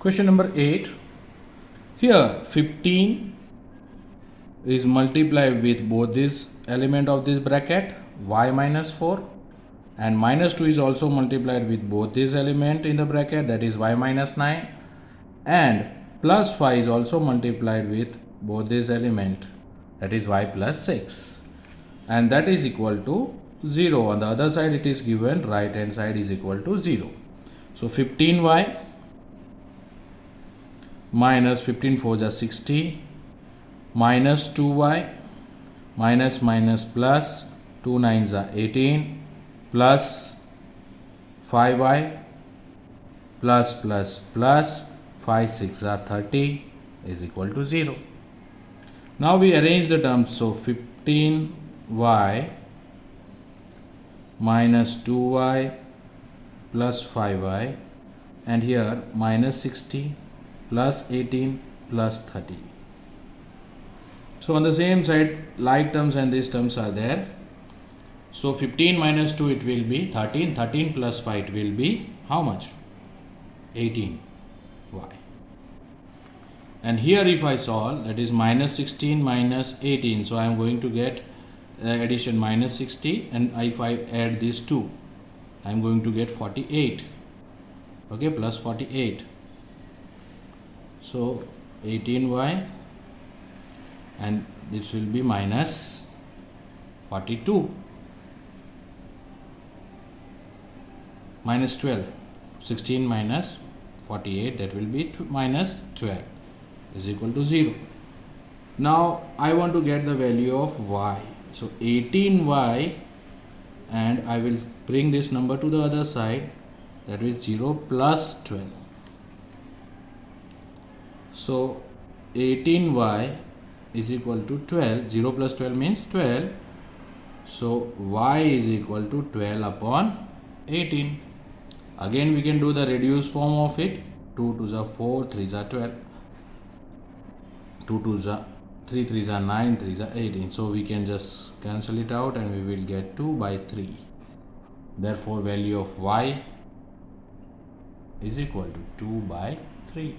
Question number 8. Here 15 is multiplied with both this element of this bracket y minus 4, and minus 2 is also multiplied with both this element in the bracket, that is y minus 9, and plus 5 is also multiplied with both this element, that is y plus 6, and that is equal to 0. On the other side it is given right hand side is equal to 0. So 15y minus 15 4 is 60 minus 2y minus minus plus 2 9s are 18 plus 5y plus plus plus 5 6 are 30 is equal to 0. Now we arrange the terms. So 15y minus 2y plus 5y, and here minus 60 plus 18 plus 30. So on the same side like terms and these terms are there. So 15 minus 2 it will be 13, 13 plus 5 it will be how much? 18y. And here if I solve, that is minus 16 minus 18, so I am going to get addition minus 60, and if I add these two I am going to get 48, okay, plus 48. So 18y, and this will be minus 42, minus 12, 16 minus 48, that will be minus 12 is equal to 0. Now I want to get the value of y. So 18y, and I will bring this number to the other side, that is 0 plus 12. So 18y is equal to 12. 0 plus 12 means 12. So y is equal to 12 upon 18. Again we can do the reduced form of it. 2 2s are 4, 3s are 12. 2 2s are 3 3s are 9, 3s are 18. So we can just cancel it out and we will get 2 by 3. Therefore value of y is equal to 2 by 3.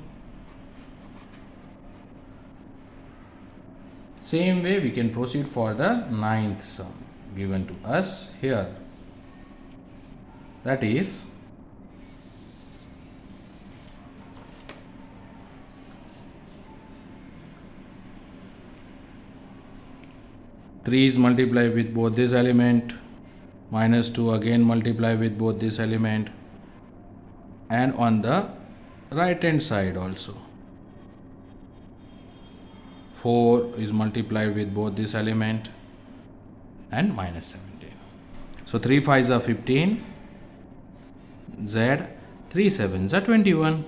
Same way we can proceed for the ninth sum given to us here, that is 3 is multiplied with both this element, minus 2 again multiply with both this element, and on the right hand side also 4 is multiplied with both this element and minus 17. So 3 5s are 15 z, 3 7s are 21,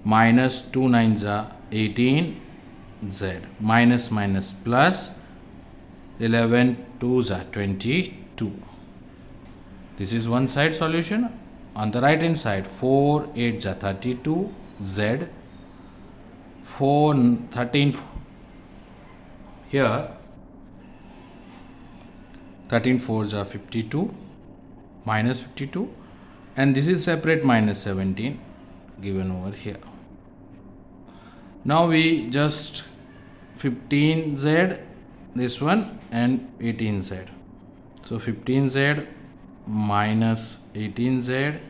minus 2 9s are 18 z, minus minus plus 11 2s are 22. This is one side solution. On the right hand side 4 8s are 32 z, 4 13 here 13 4s are 52 minus 52, and this is separate minus 17 given over here. Now we just 15z this one and 18z. So 15z minus 18z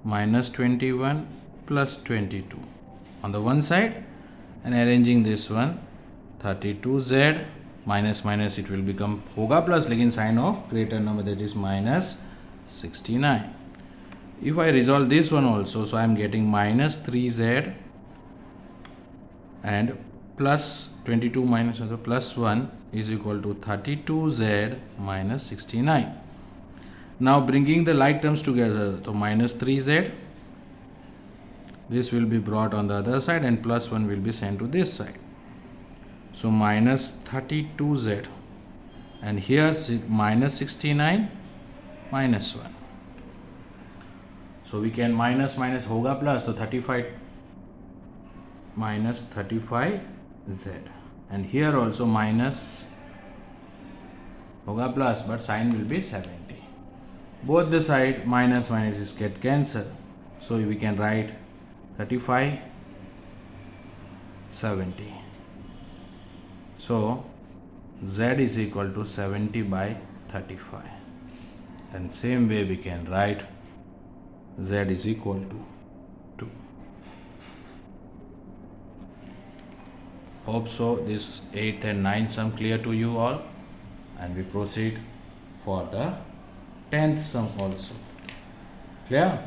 minus 21 plus 22 on the one side, and arranging this one 32z minus minus it will become hoga plus, लेकिन sign of greater number, that is minus 69. If I resolve this one also, so I am getting minus 3z and plus 22 minus plus 1 is equal to 32z minus 69. Now bringing the like terms together, so minus 3z, this will be brought on the other side and plus 1 will be sent to this side. So minus 32z, and here minus 69 minus 1. So we can minus minus hoga plus, so 35 minus 35z, and here also minus hoga plus, but sign will be 70. Both the side minus minus is get cancelled, so we can write 35, 70. So Z is equal to 70 by 35. And same way we can write Z is equal to 2. Hope so this 8th and 9th sum clear to you all, and we proceed for the 10th sum also. Clear?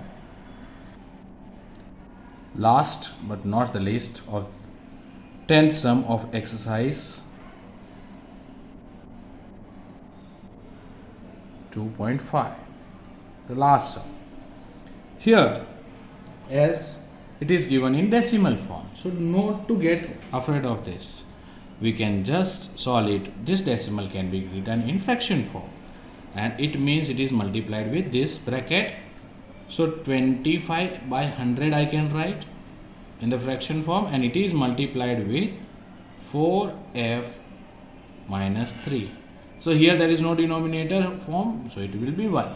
Last but not the least of 10th sum of exercise 2.5, the last sum. Here, as it is given in decimal form, so not to get afraid of this, we can just solve it. This decimal can be written in fraction form, and it means it is multiplied with this bracket. So 25 by 100 I can write in the fraction form, and it is multiplied with 4f minus 3. So here there is no denominator form, so it will be 1.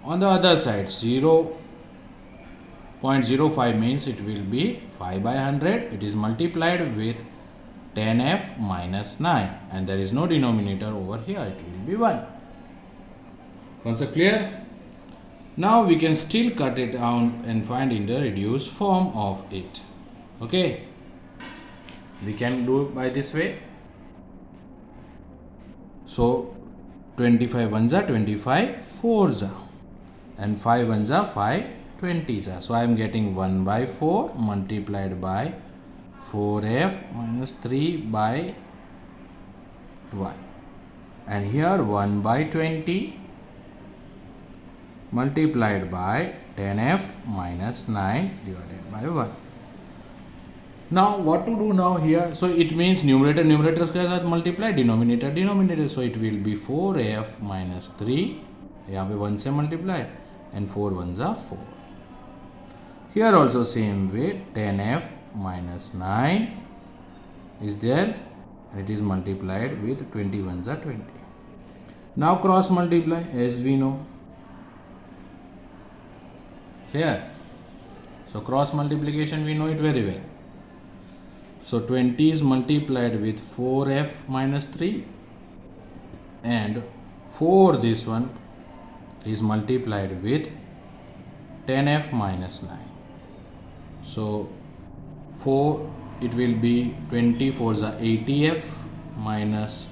On the other side, 0.05 means it will be 5 by 100. It is multiplied with 10f minus 9, and there is no denominator over here. It will be 1. Concept clear? Now we can still cut it down and find in the reduced form of it. Okay? We can do it by this way. So 25 ones are 25 fours are, and 5 ones are 5 20s are. So I am getting 1 by 4 multiplied by 4f minus 3 by 1, and here 1 by 20 multiplied by 10f minus 9 divided by 1. Now what to do now here? So it means numerator के साथ multiply, denominator. So it will be 4f minus 3. यहाँ पे 1 से multiply, and 4 ones are 4. Here also same way, 10f minus 9 is there. It is multiplied with 20 ones are 20. Now cross multiply as we know. Clear? So cross multiplication we know it very well. So 20 is multiplied with 4f minus 3, and 4 this one is multiplied with 10f minus 9. So 4, it will be 24 is 80f minus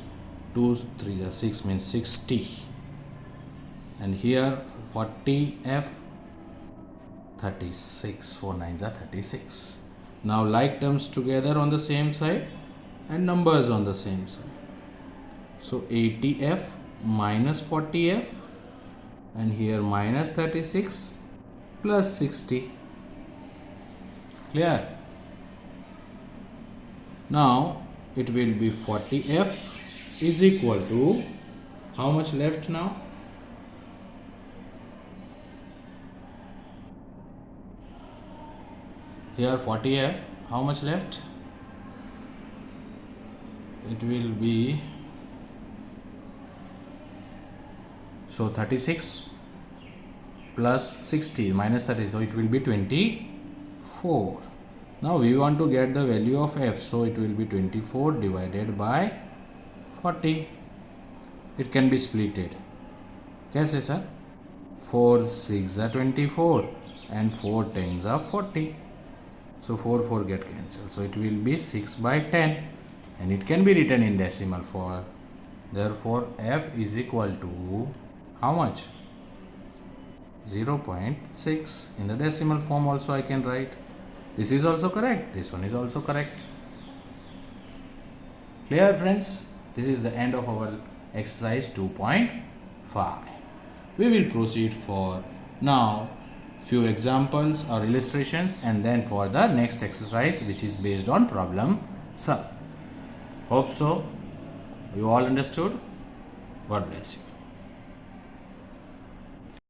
2 3 is 6 means 60, and here 40f 36, 4 9s are 36. Now like terms together on the same side and numbers on the same side. So 80f minus 40f, and here minus 36 plus 60. Clear? Now it will be 40f is equal to how much left now? Here 40f, how much left? It will be, so 36 plus 60 minus 30, so it will be 24. Now we want to get the value of f, so it will be 24 divided by 40. It can be splitted. कैसे sir? 4 6 are 24 and 4 10s are 40. So 4 get cancelled. So it will be 6 by 10, and it can be written in decimal form. Therefore f is equal to how much? 0.6. In the decimal form also I can write. This is also correct. This one is also correct. Clear friends? This is the end of our exercise 2.5. We will proceed for now few examples or illustrations, and then for the next exercise which is based on problem sum. Hope so you all understood. God bless you.